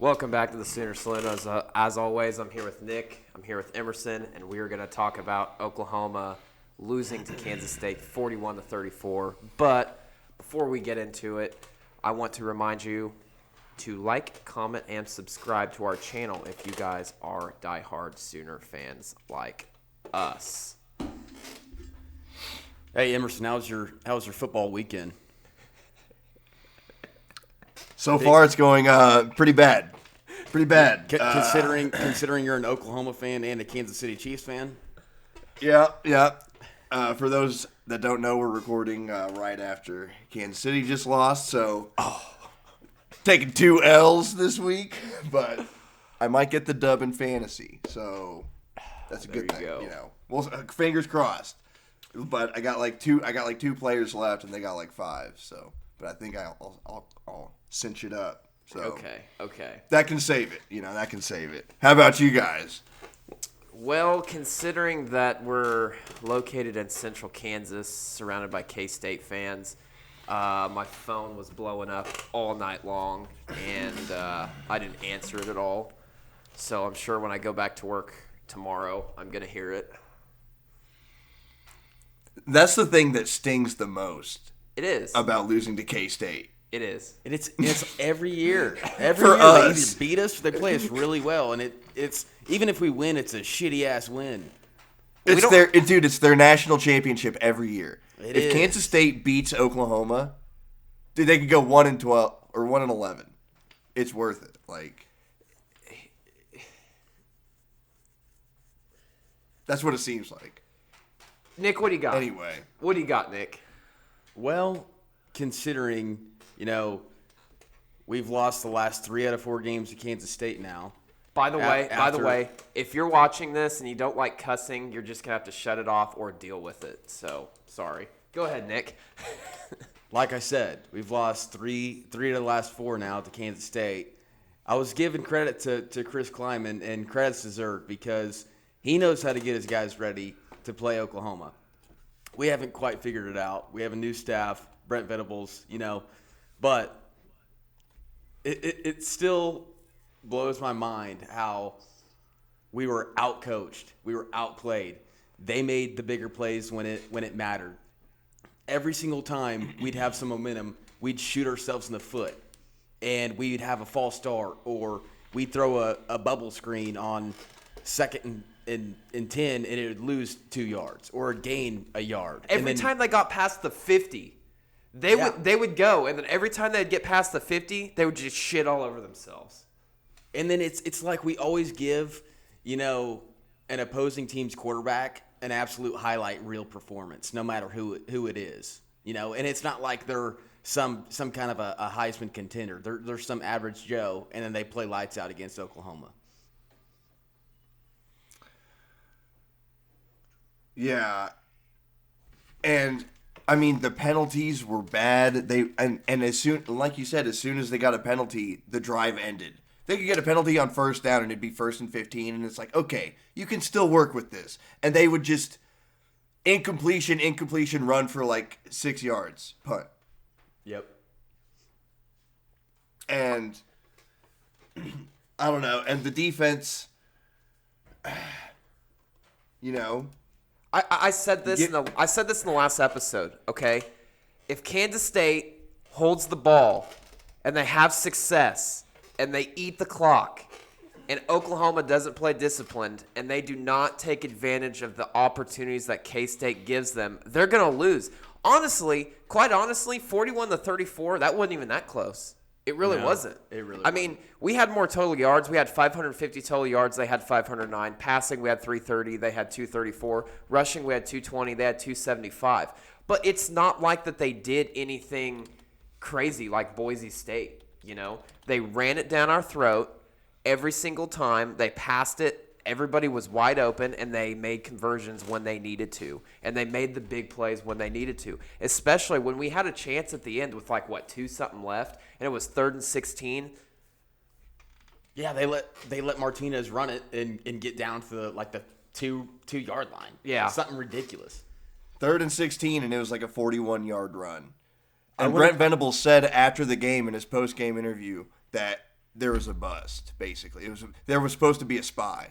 Welcome back to the Sooner Saloon. As always, I'm here with Nick. I'm here with Emerson, and we are going to talk about Oklahoma losing to Kansas State 41-34. But before we get into it, I want to remind you to like, comment, and subscribe to our channel if you guys are diehard Sooner fans like us. Hey Emerson, how was your football weekend? So far, it's going pretty bad. Pretty bad. Considering you're an Oklahoma fan and a Kansas City Chiefs fan. Yeah. For those that don't know, we're recording right after Kansas City just lost, so taking 2 L's this week. But I might get the dub in fantasy, so that's a good thing. Go. You know, well, fingers crossed. But I got like two players left, and they got like 5. So, but I think I'll cinch it up. So Okay. that can save it. That can save it. How about you guys? Well, considering that we're located in central Kansas, surrounded by K-State fans, my phone was blowing up all night long, and I didn't answer it at all. So I'm sure when I go back to work tomorrow, I'm going to hear it. That's the thing that stings the most. It is. About losing to K-State. It is. And it's every year. Every For year us. they either beat us or they play us really well. And it's even if we win, it's a shitty ass win. It's their national championship every year. If Kansas State beats Oklahoma, dude, they could go 1-12 or 1-11. It's worth it. Like, that's what it seems like. Nick, what do you got? Anyway, What do you got, Nick? Well, considering, we've lost the last 3 out of 4 games to Kansas State now. By the way, if you're watching this and you don't like cussing, you're just going to have to shut it off or deal with it. So, sorry. Go ahead, Nick. Like I said, we've lost 3 of the last 4 now to Kansas State. I was giving credit to Chris Kleiman, and credit's deserved because he knows how to get his guys ready to play Oklahoma. We haven't quite figured it out. We have a new staff, Brent Venables, but it still blows my mind how we were outcoached. We were outplayed. They made the bigger plays when it mattered. Every single time we'd have some momentum, we'd shoot ourselves in the foot, and we'd have a false start, or we'd throw a bubble screen on second and 10, and it would lose 2 yards or gain a yard. Every time they got past the 50, they would go, and then every time they'd get past the 50, they would just shit all over themselves. And then it's like we always give, an opposing team's quarterback an absolute highlight reel performance, no matter who it is. And it's not like they're some kind of a Heisman contender. They're some average Joe, and then they play lights out against Oklahoma. yeah. And I mean, the penalties were bad. And as soon, like you said, as soon as they got a penalty, the drive ended. They could get a penalty on first down and it'd be 1st and 15, and it's like, okay, you can still work with this. And they would just incompletion, run for like 6 yards, punt. Yep. And I don't know. And the defense, I said this in the last episode. Okay, if Kansas State holds the ball and they have success and they eat the clock, and Oklahoma doesn't play disciplined and they do not take advantage of the opportunities that K-State gives them, they're gonna lose. Quite honestly, 41-34, that wasn't even that close. It really wasn't. It really I mean, we had more total yards. We had 550 total yards. They had 509. Passing, we had 330. They had 234. Rushing, we had 220. They had 275. But it's not like that they did anything crazy like Boise State, They ran it down our throat every single time. They passed it. Everybody was wide open, and they made conversions when they needed to. And they made the big plays when they needed to, especially when we had a chance at the end with 2-something left, and it was 3rd and 16. Yeah, they let Martinez run it and get down to the 2-yard line. Yeah. Something ridiculous. 3rd and 16, and it was like a 41-yard run. And Brent Venables said after the game in his post-game interview that there was a bust. Basically, there was supposed to be a spy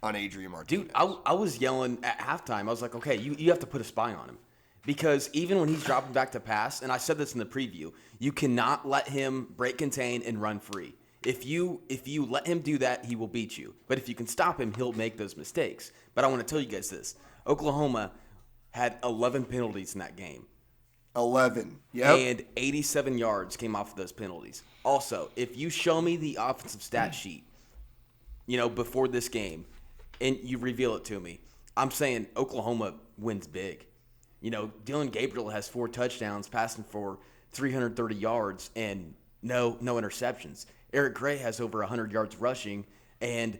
on Adrian Martinez. Dude, I was yelling at halftime. I was like, okay, you have to put a spy on him. Because even when he's dropping back to pass, and I said this in the preview, you cannot let him break contain and run free. If you let him do that, he will beat you. But if you can stop him, he'll make those mistakes. But I want to tell you guys this. Oklahoma had 11 penalties in that game. 11. Yep. And 87 yards came off of those penalties. Also, if you show me the offensive stat sheet, before this game, and you reveal it to me, I'm saying Oklahoma wins big. Dylan Gabriel has 4 touchdowns, passing for 330 yards, and no interceptions. Eric Gray has over 100 yards rushing, and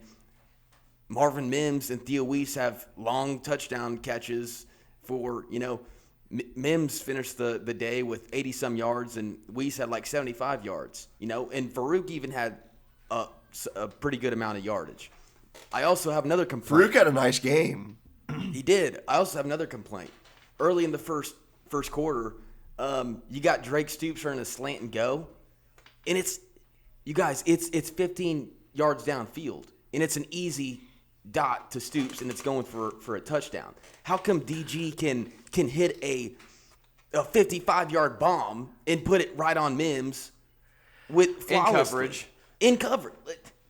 Marvin Mims and Theo Weiss have long touchdown catches for, Mims finished the day with 80-some yards, and Weiss had like 75 yards, and Farouk even had a pretty good amount of yardage. I also have another complaint. Farouk had a nice game. He did. I also have another complaint. Early in the first quarter, you got Drake Stoops running a slant and go, and it's 15 yards downfield, and it's an easy dot to Stoops, and it's going for a touchdown. How come DG can hit a 55-yard bomb and put it right on Mims with flawlessly? In coverage.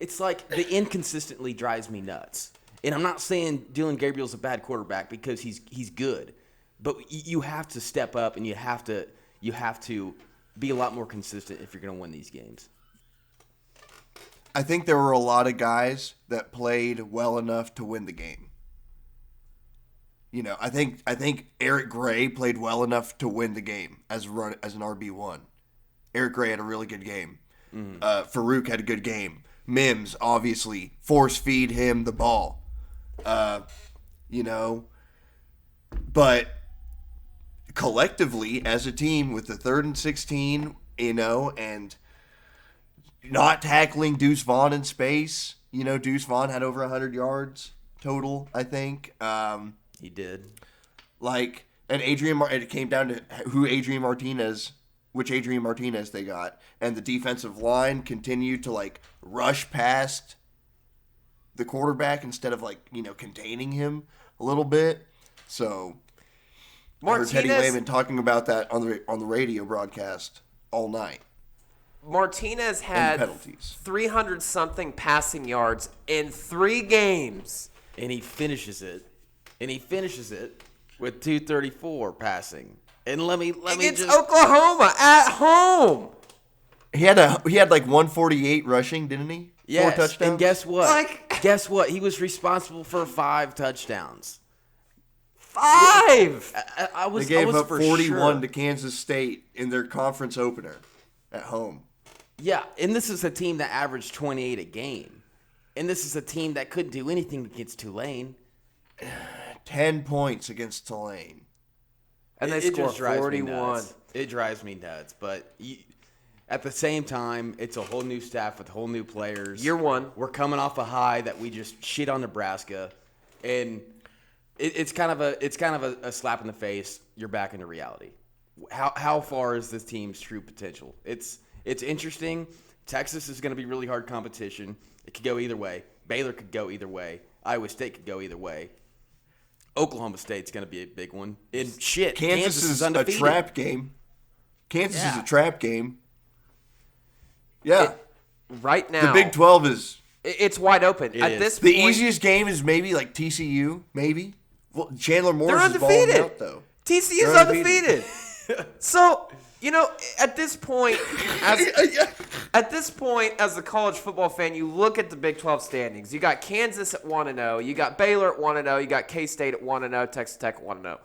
It's like the inconsistently drives me nuts. And I'm not saying Dylan Gabriel's a bad quarterback because he's good, but you have to step up and you have to be a lot more consistent if you're going to win these games. I think there were a lot of guys that played well enough to win the game. I think Eric Gray played well enough to win the game as an RB1. Eric Gray had a really good game. Farouk had a good game. Mims obviously force feed him the ball. But collectively as a team with the 3rd and 16, and not tackling Deuce Vaughn in space. Deuce Vaughn had over 100 yards total, I think. He did. And it came down to which Adrian Martinez they got. And the defensive line continued to, rush past the quarterback instead of, containing him a little bit. So, I heard Teddy Lehman talking about that on the radio broadcast all night. Martinez had 300-something passing yards in 3 games. And he finishes it with 234 passing. And let me against Oklahoma at home. He had 148 rushing, didn't he? Yes. 4 touchdowns. And guess what? Guess what? He was responsible for 5 touchdowns. 5. They gave up 41 to Kansas State in their conference opener at home. Yeah, and this is a team that averaged 28 a game. And this is a team that couldn't do anything against Tulane. 10 points against Tulane. And they scored 41. It drives me nuts. But at the same time, it's a whole new staff with whole new players. Year 1. We're coming off a high that we just shit on Nebraska. And it's kind of a slap in the face. You're back into reality. How far is this team's true potential? It's interesting. Texas is going to be really hard competition. It could go either way. Baylor could go either way. Iowa State could go either way. Oklahoma State's going to be a big one. And shit, Kansas is undefeated. A trap game. Kansas is a trap game. Yeah. Right now. The Big 12 is... It's wide open. At this point, the easiest game is maybe TCU, maybe. Well, Chandler Morris is balling out, though. TCU's undefeated. So... at this point, as a college football fan, you look at the Big 12 standings. You got Kansas at 1-0. You got Baylor at 1-0. You got K-State at 1-0. Texas Tech at 1-0.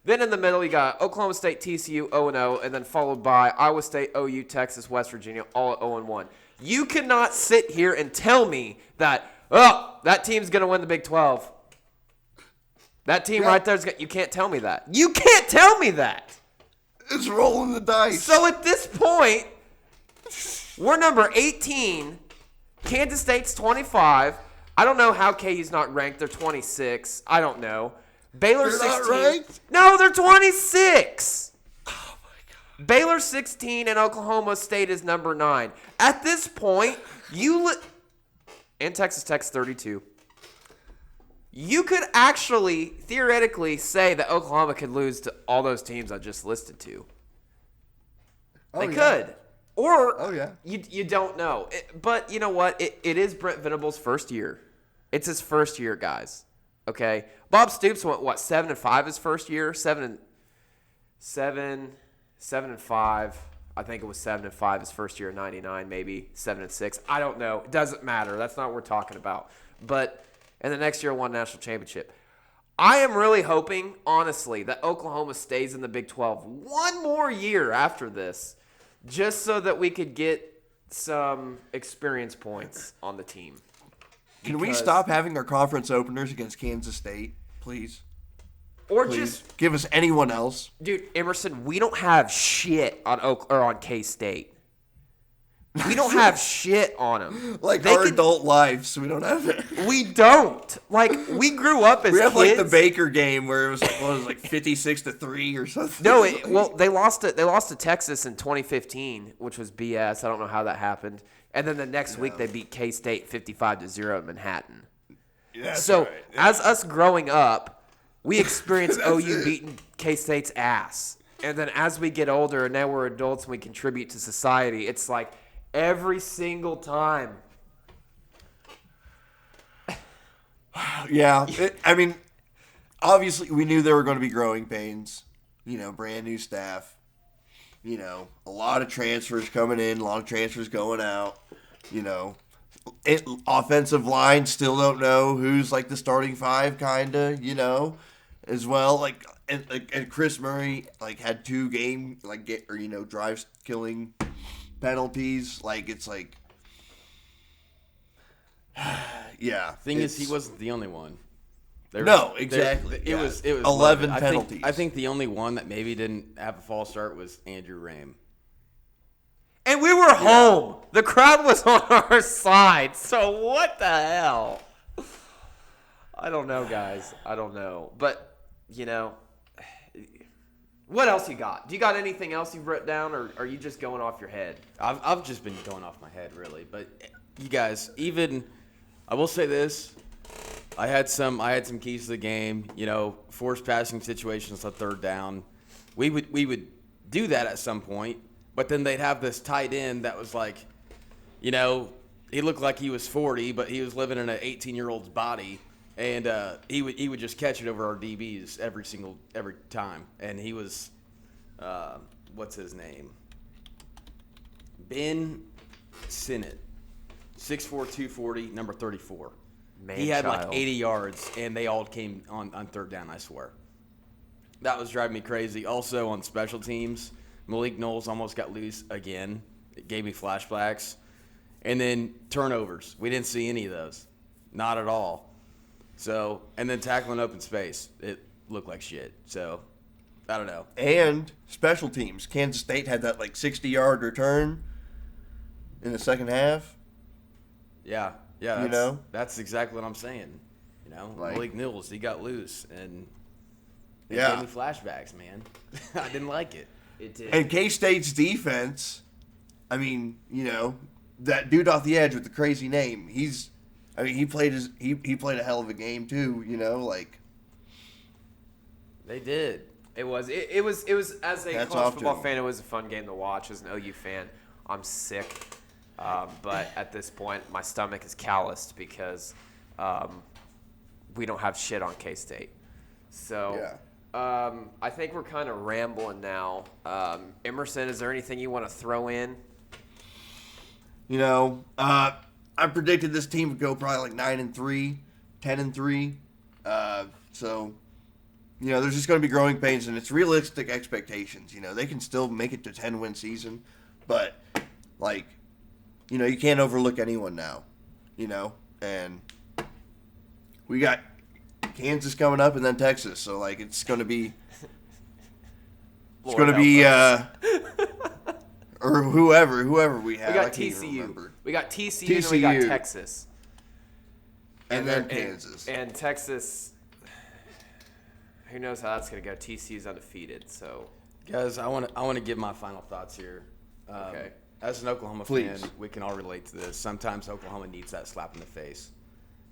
Then in the middle, you got Oklahoma State, TCU 0-0, and then followed by Iowa State, OU, Texas, West Virginia, all at 0-1. You cannot sit here and tell me that that team's going to win the Big 12. That team right there you can't tell me that. You can't tell me that. It's rolling the dice. So at this point, we're number 18. Kansas State's 25. I don't know how KU's not ranked. They're 26. I don't know. Baylor's 16. Not ranked? No, they're 26. Oh my God. Baylor's 16 and Oklahoma State is number 9. At this point, And Texas Tech's 32. You could actually, theoretically, say that Oklahoma could lose to all those teams I just listed to. They could. Or you don't know. But you know what? It is Brent Venables' first year. It's his first year, guys. Okay? Bob Stoops went, 7-5 his first year? 7-5. I think it was 7-5 his first year in '99, maybe 7-6. I don't know. It doesn't matter. That's not what we're talking about. But and the next year won national championship. I am really hoping, honestly, that Oklahoma stays in the Big 12 one more year after this, just so that we could get some experience points on the team. Can we stop having our conference openers against Kansas State, please? Or Please. just Give us anyone else. Dude, Emerson, we don't have shit on K-State. We don't have shit on them. Like our adult lives, we don't have it. We don't. Like, we grew up as kids. We have like the Baker game where it was like 56-3 or something. No, they lost to Texas in 2015, which was BS. I don't know how that happened. And then the next week they beat K-State 55-0 in Manhattan. Yeah, so right. as us growing up, we experienced OU beating K-State's ass. And then as we get older and now we're adults and we contribute to society, it's like every single time. Yeah. I mean, obviously we knew there were going to be growing pains. Brand new staff. A lot of transfers coming in, a lot of transfers going out. Offensive line, still don't know who's like the starting five, kind of, as well. And Chris Murray had 2 game drives killing penalties. It's like, yeah. Thing is, he wasn't the only one. Exactly. It was 11 penalties. I think the only one that maybe didn't have a false start was Andrew Rame. And we were home. The crowd was on our side. So what the hell? I don't know, guys. I don't know. But, what else you got? Do you got anything else you've written down, or are you just going off your head? I've just been going off my head, really. But you guys, I will say this. I had some keys to the game, forced passing situations on third down. We would do that at some point, but then they'd have this tight end that was like, he looked like he was 40, but he was living in an 18-year-old's body, and he would just catch it over our DBs every time. And he was, what's his name? Ben Sinnott, 6'4", 240, number 34. He had like 80 yards, and they all came on third down, I swear. That was driving me crazy. Also, on special teams, Malik Knowles almost got loose again. It gave me flashbacks. And then turnovers. We didn't see any of those. Not at all. So, and then tackling open space. It looked like shit. So, I don't know. And special teams. Kansas State had that 60-yard return in the second half. Yeah, that's exactly what I'm saying. Malik Knowles, he got loose, and it gave me flashbacks, man. I didn't like it. It did. And K-State's defense, that dude off the edge with the crazy name, he played a hell of a game too, They did. It was as a college football fan, it was a fun game to watch. As an OU fan, I'm sick. But at this point, my stomach is calloused because we don't have shit on K-State. So I think we're kind of rambling now. Emerson, is there anything you want to throw in? I predicted this team would go probably 9-3, 10-3. So, there's just going to be growing pains, and it's realistic expectations. They can still make it to 10-win season, but you can't overlook anyone now, and we got Kansas coming up and then Texas. So, it's going to be, or whoever we have. We got TCU. We got TCU and we got Texas. And then Kansas. And Texas, who knows how that's going to go. TCU's undefeated, so. Guys, I want to give my final thoughts here. Okay. As an Oklahoma Please. fan, we can all relate to this. Sometimes Oklahoma needs that slap in the face,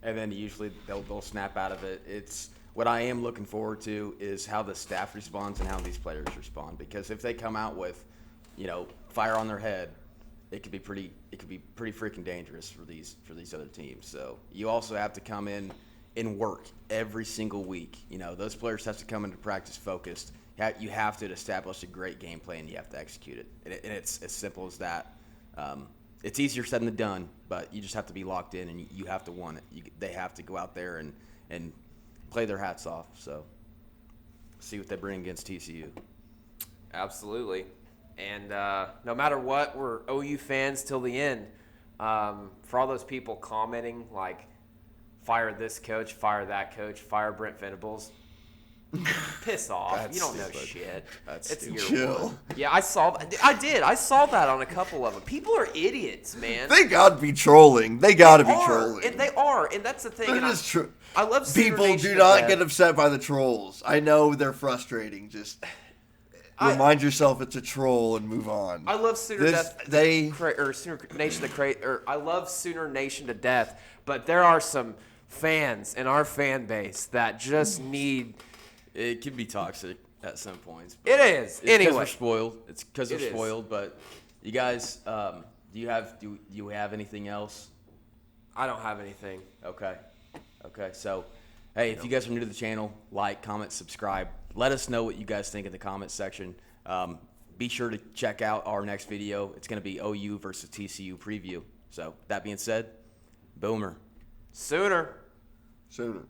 and then usually they'll snap out of it. It's what I am looking forward to is how the staff responds and how these players respond. Because if they come out with, fire on their head, it could be pretty freaking dangerous for these other teams. So you also have to come in and work every single week. Those players have to come into practice focused. You have to establish a great game plan. You have to execute it, and it's as simple as that. It's easier said than done, but you just have to be locked in, and you have to want it. They have to go out there and play their hats off. So see what they bring against TCU. Absolutely. And no matter what, we're OU fans till the end. For all those people commenting, like, fire this coach, fire that coach, fire Brent Venables, piss off. That's you don't stupid. know shit. That's it's stupid. year Chill. one. Yeah, I saw that. I did. I saw that on a couple of them. People are idiots, man. They gotta be trolling. They gotta be are, trolling. and they are, and that's the thing. They're and just true. I love Sooner People Nation do to not death. get upset by the trolls. I know they're frustrating. Just remind yourself it's a troll and move on. I love Sooner Sooner Nation I love Sooner Nation to death, but there are some fans in our fan base that just need. It can be toxic at some points. It is. It's because Anyway, we're spoiled. It's because It we're is. spoiled. But you guys, do you have anything else? I don't have anything. Okay. So, hey, if you guys are new to the channel, like, comment, subscribe. Let us know what you guys think in the comment section. Be sure to check out our next video. It's going to be OU versus TCU preview. So, that being said, Boomer. Sooner. Sooner.